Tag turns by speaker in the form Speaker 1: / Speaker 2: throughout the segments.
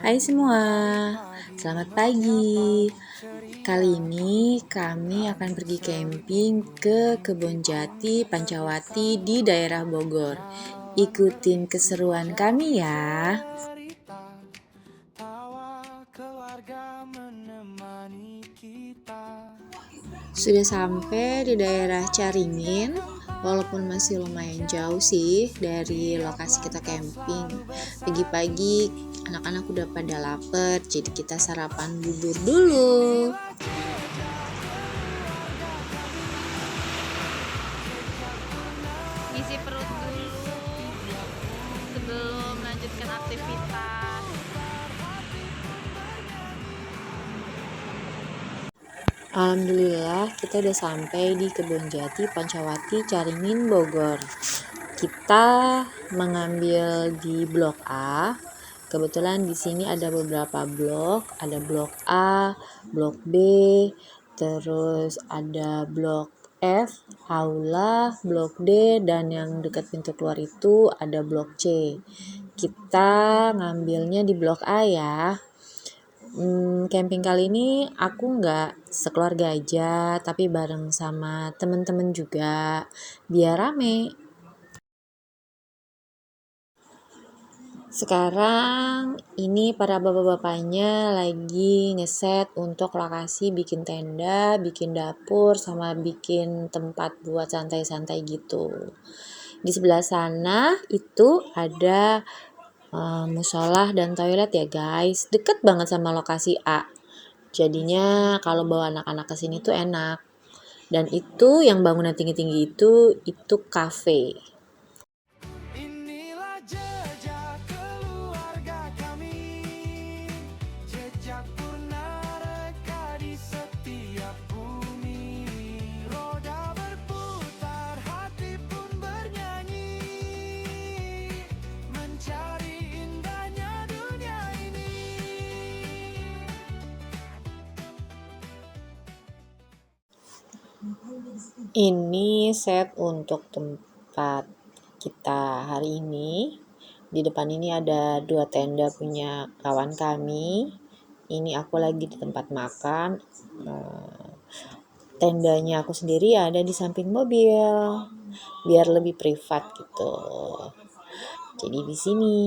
Speaker 1: Hai semua, selamat pagi. Kali ini kami akan pergi camping ke Kebon Jati, Pancawati di daerah Bogor. Ikutin keseruan kami ya. Sudah sampai di daerah Caringin, walaupun masih lumayan jauh sih dari lokasi kita camping. Pagi-pagi anak-anak udah pada lapar, jadi kita sarapan bubur dulu.
Speaker 2: Ngisi perut dulu sebelum melanjutkan aktivitas.
Speaker 1: Alhamdulillah kita udah sampai di Kebon Jati, Pancawati, Caringin, Bogor. Kita mengambil di blok A. Kebetulan di sini ada beberapa blok, ada blok A, blok B, terus ada blok F, aula, blok D, dan yang dekat pintu keluar itu ada blok C. Kita ngambilnya di blok A ya. Camping kali ini aku nggak sekeluarga aja, tapi bareng sama temen-temen juga, biar rame. Sekarang ini para bapak-bapaknya lagi ngeset untuk lokasi bikin tenda, bikin dapur, sama bikin tempat buat santai-santai gitu. Di sebelah sana itu ada musola dan toilet ya guys, deket banget sama lokasi A. Jadinya kalau bawa anak-anak ke sini tuh enak. Dan itu yang bangunan tinggi-tinggi itu cafe.
Speaker 3: Inilah jejak keluarga kami, jejak purna reka di setiap bumi. Roda berputar, hati pun bernyanyi, mencari indahnya dunia ini.
Speaker 1: Ini set untuk tempat kita hari ini. Di depan ini ada 2 tenda punya kawan kami. Ini aku lagi di tempat makan. Tendanya aku sendiri ada di samping mobil, biar lebih privat gitu. Jadi di sini.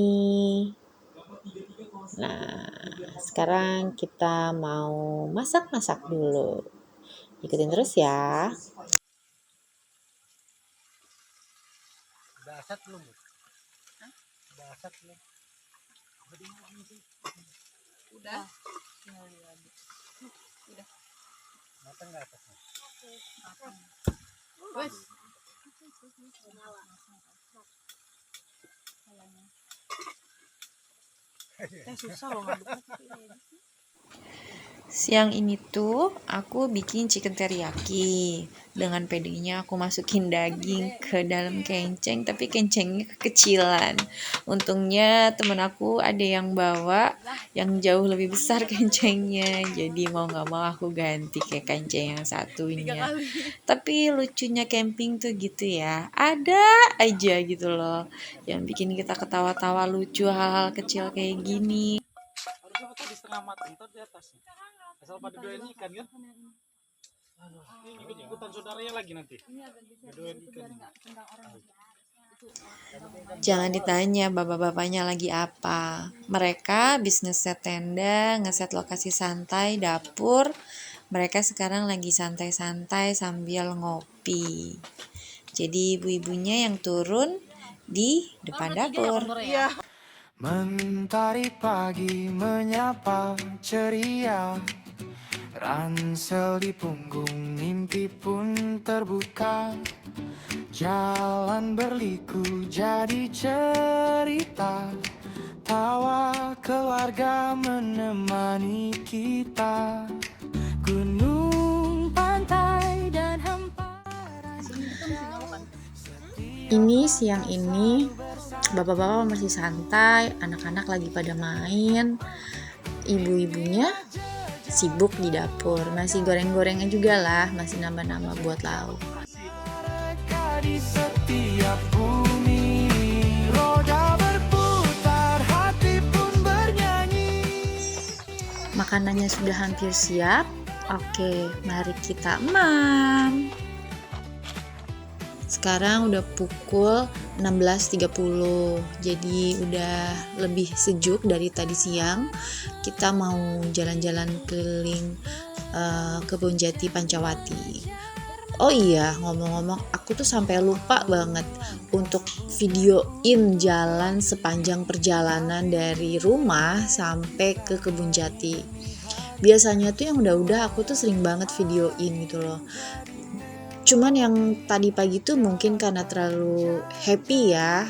Speaker 1: Nah, sekarang kita mau masak-masak dulu. Ikutin terus ya.
Speaker 3: Basat belum? Basat belum?
Speaker 2: Udah.
Speaker 3: Matang nggak atasnya?
Speaker 2: Wes. Susah loh ngaduknya. Siang ini tuh aku bikin chicken teriyaki. Dengan pedenya aku masukin daging ke dalam kenceng, tapi kencengnya kekecilan. Untungnya temen aku ada yang bawa yang jauh lebih besar kencengnya. Jadi mau gak mau aku ganti ke kenceng yang satunya. Tapi lucunya camping tuh gitu ya. Ada aja gitu loh yang bikin kita ketawa-tawa lucu hal-hal kecil kayak gini.
Speaker 3: Harusnya tuh di setengah matang, ntar di atas. Asal pada doain ikan kan? Aduh, ikut-ikutan saudaranya lagi nanti. Doain ikan.
Speaker 1: Jangan ditanya bapak-bapaknya lagi apa. Mereka habis ngeset tenda, ngeset lokasi santai, dapur. Mereka sekarang lagi santai-santai sambil ngopi. Jadi ibu-ibunya yang turun di depan dapur.
Speaker 3: Mentari pagi menyapa ceria, ransel di punggung, mimpi pun terbuka. Jalan berliku jadi cerita, tawa keluarga menemani kita. Gunung, pantai, dan hamparan.
Speaker 1: Ini siang ini bapak-bapak masih santai, anak-anak lagi pada main. Ibu-ibunya sibuk di dapur, masih goreng-gorengan juga lah, masih nambah-nambah buat lauk.
Speaker 3: Di setiap bumi, roda berputar, hati pun bernyanyi.
Speaker 1: Makanannya sudah hampir siap. Oke, mari kita mam. Sekarang udah pukul 16.30, jadi udah lebih sejuk dari tadi siang. Kita mau jalan-jalan keliling Kebun Jati Pancawati. Oh iya, ngomong-ngomong, aku tuh sampai lupa banget untuk videoin jalan sepanjang perjalanan dari rumah sampai ke Kebun Jati. Biasanya tuh yang udah-udah aku tuh sering banget videoin gitu loh. Cuman yang tadi pagi tuh mungkin karena terlalu happy ya,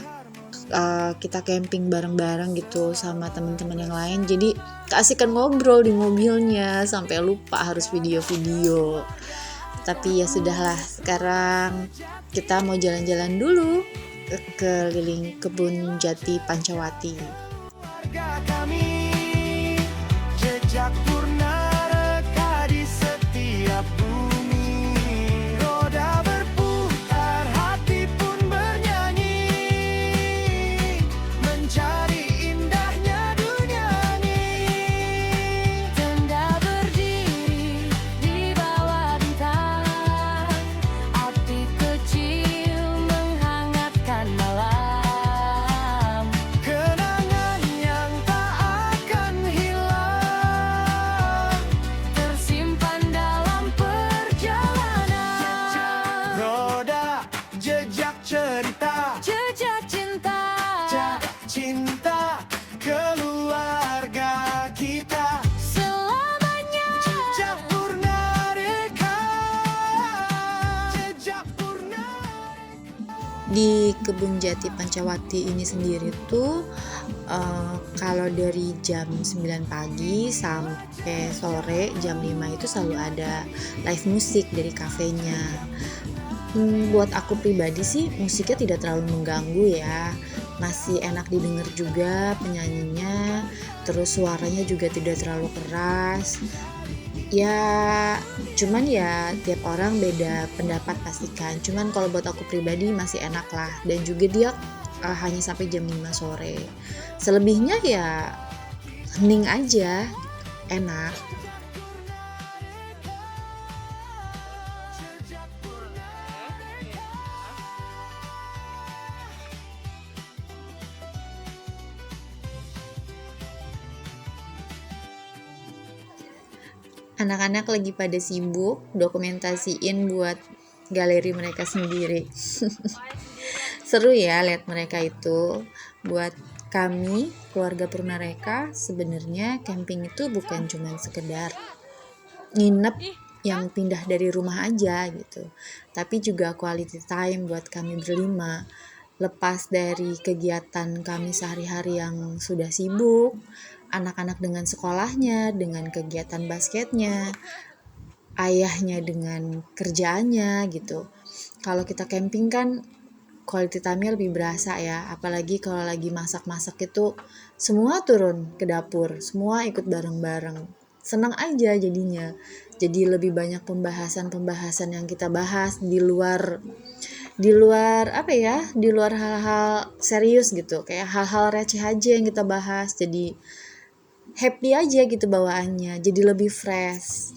Speaker 1: kita camping bareng-bareng gitu sama teman-teman yang lain, jadi keasikan ngobrol di mobilnya sampai lupa harus video-video. Tapi ya sudahlah, sekarang kita mau jalan-jalan dulu ke keliling Kebun Jati Pancawati.
Speaker 4: Warga kami, jejak purna reka di setiap bumi. Roda berputar, hati pun bernyanyi, mencari indahnya dunia ini. Tenda berdiri di bawah bintang, api kecil menghangatkan malam. Kenangan yang tak akan hilang, tersimpan dalam perjalanan. Roda jejak cerita, jejak cinta, cinta keluarga kita selamanya. Jejak purna reka, jejak purna.
Speaker 1: Di Kebun Jati Pancawati ini sendiri tuh kalau dari jam 9 pagi sampai sore jam 5 itu selalu ada live musik dari kafenya. Buat aku pribadi sih musiknya tidak terlalu mengganggu ya, masih enak didengar juga penyanyinya, terus suaranya juga tidak terlalu keras. Ya cuman ya tiap orang beda pendapat pastikan, cuman kalau buat aku pribadi masih enak lah, dan juga dia hanya sampai jam 5 sore. Selebihnya ya hening aja, enak. Anak-anak lagi pada sibuk dokumentasiin buat galeri mereka sendiri. Seru ya lihat mereka itu. Buat kami keluarga Purnareka, sebenarnya camping itu bukan cuma sekedar nginep yang pindah dari rumah aja gitu, tapi juga quality time buat kami berlima. Lepas dari kegiatan kami sehari-hari yang sudah sibuk, anak-anak dengan sekolahnya, dengan kegiatan basketnya, ayahnya dengan kerjaannya gitu. Kalau kita camping kan quality time-nya lebih berasa ya, apalagi kalau lagi masak-masak itu semua turun ke dapur, semua ikut bareng-bareng. Senang aja jadinya. Jadi lebih banyak pembahasan-pembahasan yang kita bahas di luar apa ya, di luar hal-hal serius gitu, kayak hal-hal receh aja yang kita bahas, jadi happy aja gitu bawaannya, jadi lebih fresh.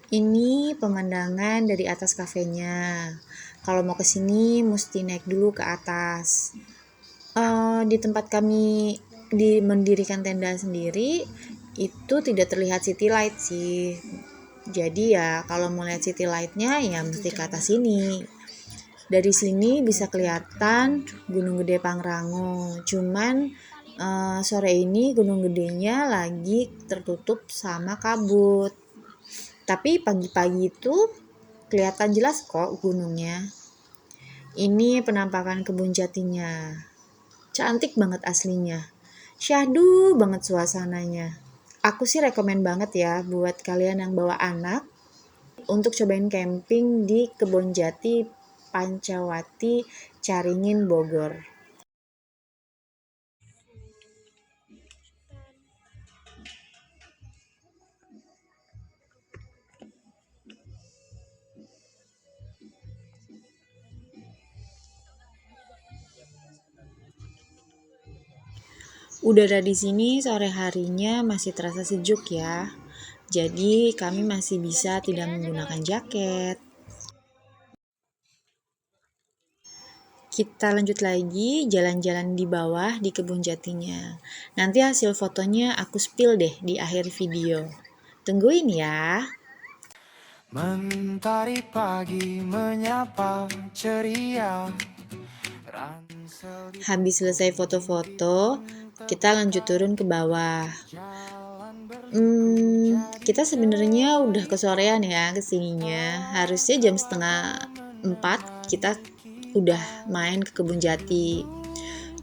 Speaker 1: Ini pemandangan dari atas kafenya. Kalau mau kesini mesti naik dulu ke atas. Di tempat kami mendirikan tenda sendiri itu tidak terlihat city light sih. Jadi ya kalau mau lihat city lightnya ya mesti ke atas sini. Dari sini bisa kelihatan Gunung Gede Pangrango. Cuman sore ini Gunung Gedenya lagi tertutup sama kabut. Tapi pagi-pagi itu kelihatan jelas kok gunungnya. Ini penampakan Kebun Jatinya. Cantik banget aslinya. Syahdu banget suasananya. Aku sih rekomen banget ya buat kalian yang bawa anak untuk cobain camping di Kebun Jati Pancawati, Caringin, Bogor. Udara di sini sore harinya masih terasa sejuk ya. Jadi kami masih bisa tidak menggunakan jaket. Kita lanjut lagi jalan-jalan di bawah di kebun jatinya. Nanti hasil fotonya aku spill deh di akhir video. Tungguin ya.
Speaker 4: Mentari pagi menyapa ceria. Ransel di
Speaker 1: Habis selesai foto-foto, kita lanjut turun ke bawah. Kita sebenarnya udah kesorean ya kesininya. Harusnya jam setengah 4 kita udah main ke kebun jati.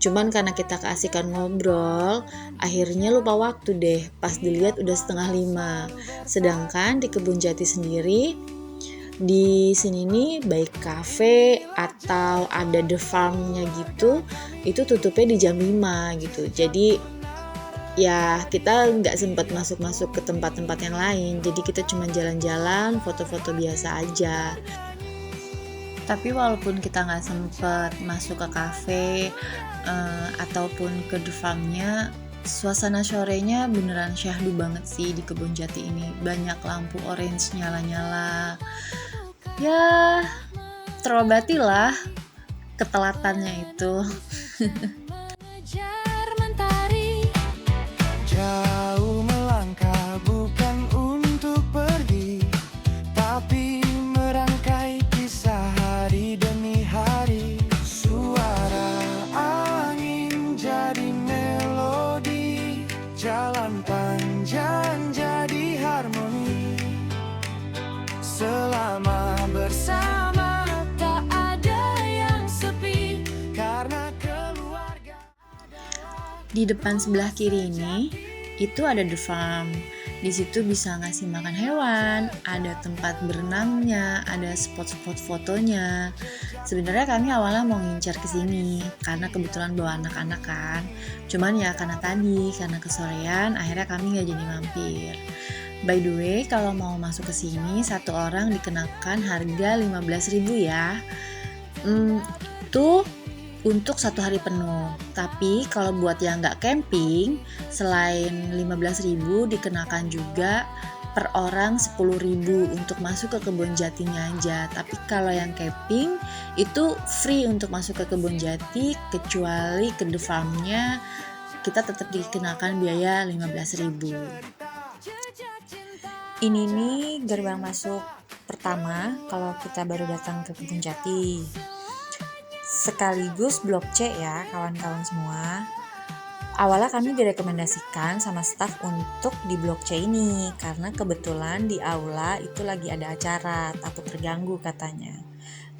Speaker 1: Cuman karena kita keasikan ngobrol, akhirnya lupa waktu deh. Pas dilihat udah setengah 5. Sedangkan di kebun jati sendiri, di sini nih baik cafe atau ada the farm-nya gitu, itu tutupnya di jam 5 gitu. Jadi ya kita nggak sempat masuk-masuk ke tempat-tempat yang lain. Jadi kita cuma jalan-jalan, foto-foto biasa aja. Tapi walaupun kita nggak sempet masuk ke cafe ataupun ke the farm-nya, suasana sorenya beneran syahdu banget sih di kebun jati ini. Banyak lampu orange nyala-nyala. Ya, terobati lah ketelatannya itu.
Speaker 4: Kejar mentari, jauh melangkah bukan untuk pergi, tapi merangkai kisah hari demi hari. Suara angin jadi melodi, jalan panjang jadi harmoni. Selama bersama tak ada yang sepi, karena keluarga.
Speaker 1: Di depan sebelah kiri ini itu ada the farm. Di situ bisa ngasih makan hewan, ada tempat berenangnya, ada spot-spot fotonya. Sebenarnya kami awalnya mau ngincar ke sini karena kebetulan bawa anak-anak kan. Cuman ya karena kesorean, akhirnya kami nggak jadi mampir. By the way, kalau mau masuk ke sini satu orang dikenakan harga 15.000 ya. Itu untuk 1 hari penuh. Tapi kalau buat yang nggak camping, selain 15.000 dikenakan juga per orang 10.000 untuk masuk ke kebun jatinya aja. Tapi kalau yang camping itu free untuk masuk ke kebun jati, kecuali ke the farm-nya kita tetap dikenakan biaya 15.000. Ini nih gerbang masuk pertama kalau kita baru datang ke kebun jati. Sekaligus blok C ya kawan-kawan semua. Awalnya kami direkomendasikan sama staf untuk di blok C ini karena kebetulan di aula itu lagi ada acara, takut terganggu katanya.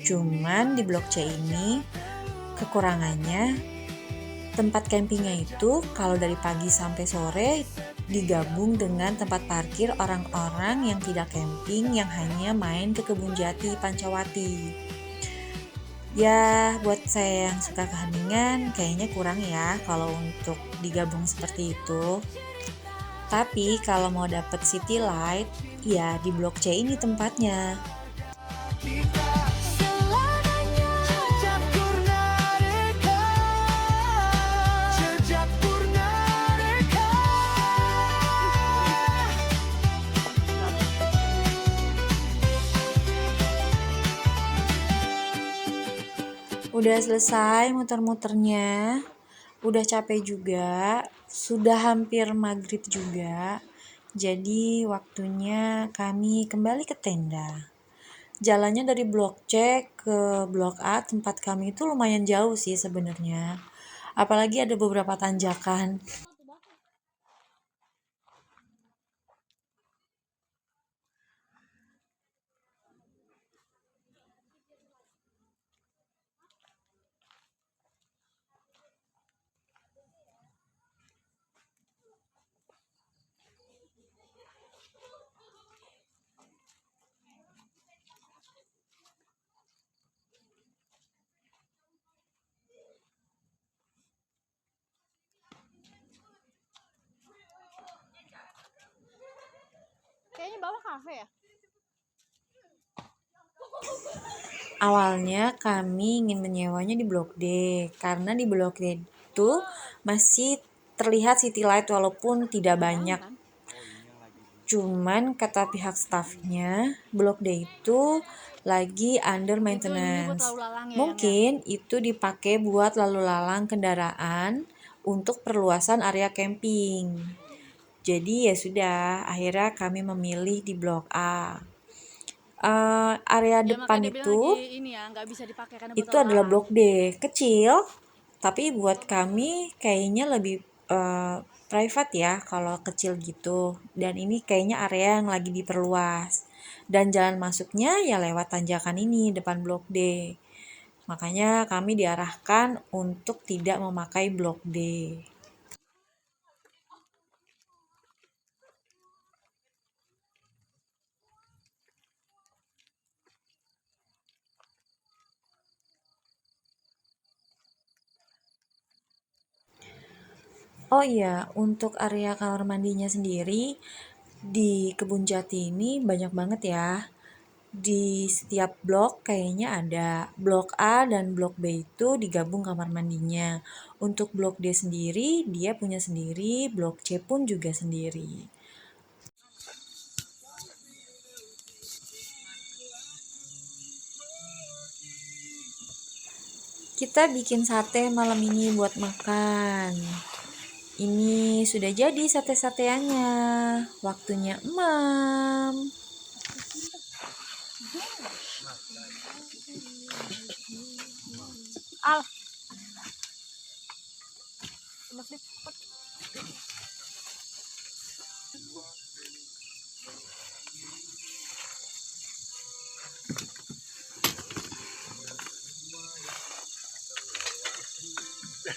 Speaker 1: Cuman di blok C ini kekurangannya tempat campingnya itu kalau dari pagi sampai sore digabung dengan tempat parkir orang-orang yang tidak camping yang hanya main ke kebun jati Pancawati. Ya, buat saya yang suka keheningan kayaknya kurang ya kalau untuk digabung seperti itu. Tapi kalau mau dapet city light, ya di blok C ini tempatnya.
Speaker 4: Kita selamanya jejak purna reka, jejak purna reka.
Speaker 1: Udah selesai muter-muternya, udah capek juga, sudah hampir maghrib juga. Jadi waktunya kami kembali ke tenda. Jalannya dari blok C ke blok A tempat kami itu lumayan jauh sih sebenarnya. Apalagi ada beberapa tanjakan.
Speaker 5: Kayaknya bawah kafe ya?
Speaker 1: Awalnya kami ingin menyewanya di blok D karena di blok D itu masih
Speaker 2: terlihat city light walaupun tidak banyak. Cuman kata pihak stafnya, Blok D itu lagi under maintenance. Mungkin itu dipakai buat lalu lalang kendaraan untuk perluasan area camping. Jadi ya sudah, akhirnya kami memilih di Blok A. Area depan itu adalah Blok D, kecil, tapi buat kami kayaknya lebih private ya kalau kecil gitu. Dan ini kayaknya area yang lagi diperluas. Dan jalan masuknya ya lewat tanjakan ini depan Blok D. Makanya kami diarahkan untuk tidak memakai Blok D. Oh iya, untuk area kamar mandinya sendiri di Kebun Jati ini banyak banget ya. Di setiap blok kayaknya ada. Blok A dan blok B itu digabung kamar mandinya. Untuk blok D sendiri, dia punya sendiri, blok C pun juga sendiri. Kita bikin sate malam ini buat makan. Ini sudah jadi sate-sateannya. Waktunya emam.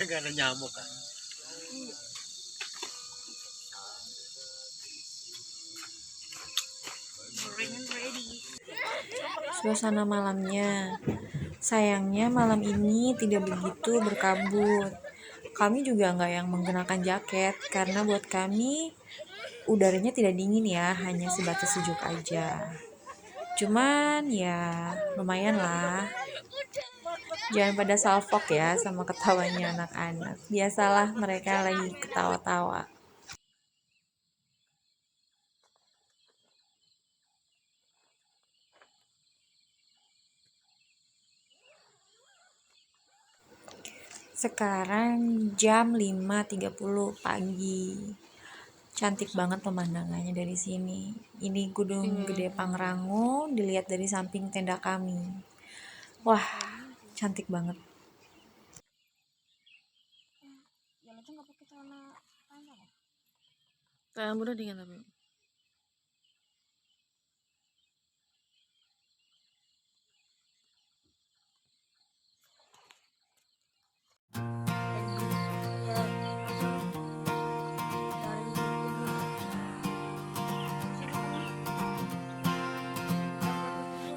Speaker 3: Gak ada nyamuk kan.
Speaker 2: Suasana malamnya. Sayangnya malam ini tidak begitu berkabut. Kami juga nggak yang menggunakan jaket karena buat kami udaranya tidak dingin ya, hanya sebatas sejuk aja. Cuman ya lumayan lah. Jangan pada salfok ya sama ketawanya anak-anak. Biasalah mereka lagi ketawa-tawa. Sekarang jam 5.30 pagi. Cantik banget pemandangannya dari sini. Ini Gedung Gede Pangrango dilihat dari samping tenda kami. Wah, cantik banget.
Speaker 1: Udah dingin tapi.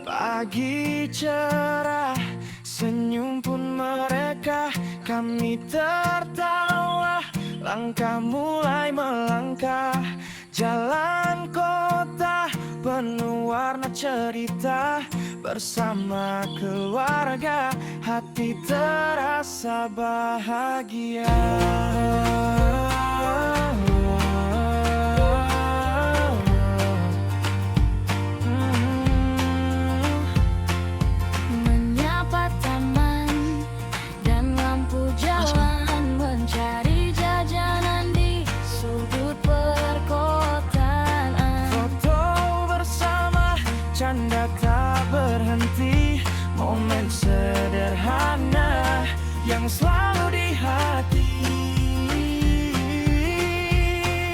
Speaker 4: Pagi cerah, senyum pun mereka. Kami tertawa, langkah mulai melangkah. Jalan kota penuh warna cerita. Bersama keluarga, hati terasa bahagia.
Speaker 5: Menyapa taman dan lampu jalan, mencari jajanan di sudut perkotaan.
Speaker 4: Foto bersama, canda tak berhenti. Momen sederhana yang selalu di hati.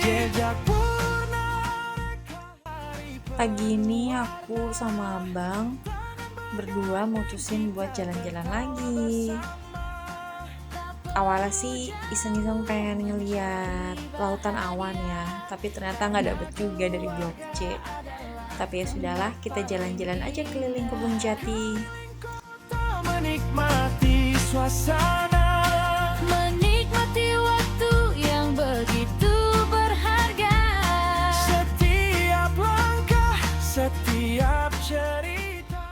Speaker 4: Jejak purna
Speaker 2: Pagi ini aku sama abang berdua mutusin buat jalan-jalan lagi. Awalnya sih iseng-iseng pengen ngeliat lautan awan ya, tapi ternyata nggak dapet juga dari Blok C. Tapi ya sudahlah, kita jalan-jalan aja keliling Kebun Jati.
Speaker 4: menikmati suasana.
Speaker 5: Menikmati waktu yang begitu berharga.
Speaker 4: Setiap langkah, setiap cerita.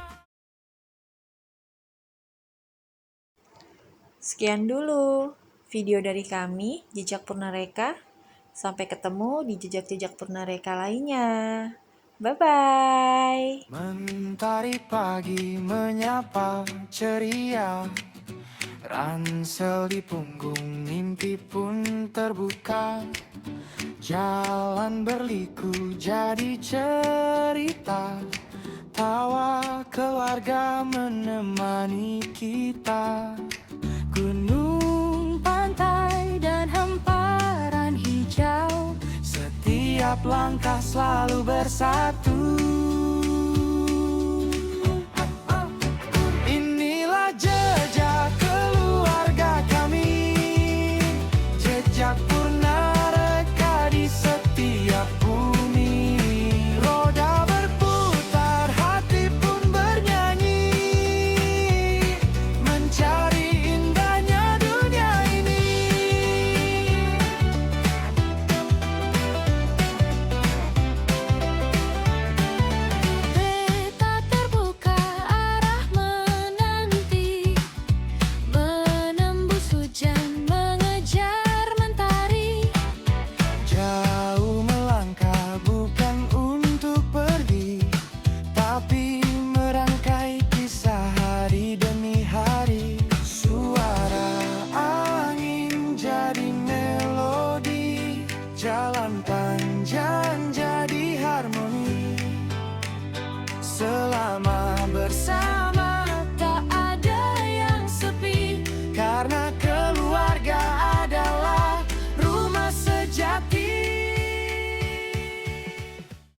Speaker 2: Sekian dulu video dari kami, Jejak Purnareka. Sampai ketemu di jejak-jejak Purnareka lainnya. Bye-bye.
Speaker 4: Mentari pagi menyapa ceria, ransel di punggung, mimpi pun terbuka. Jalan berliku jadi cerita, tawa keluarga menemani kita. Gunung, pantai, dan hamparan hijau, setiap langkah selalu bersatu.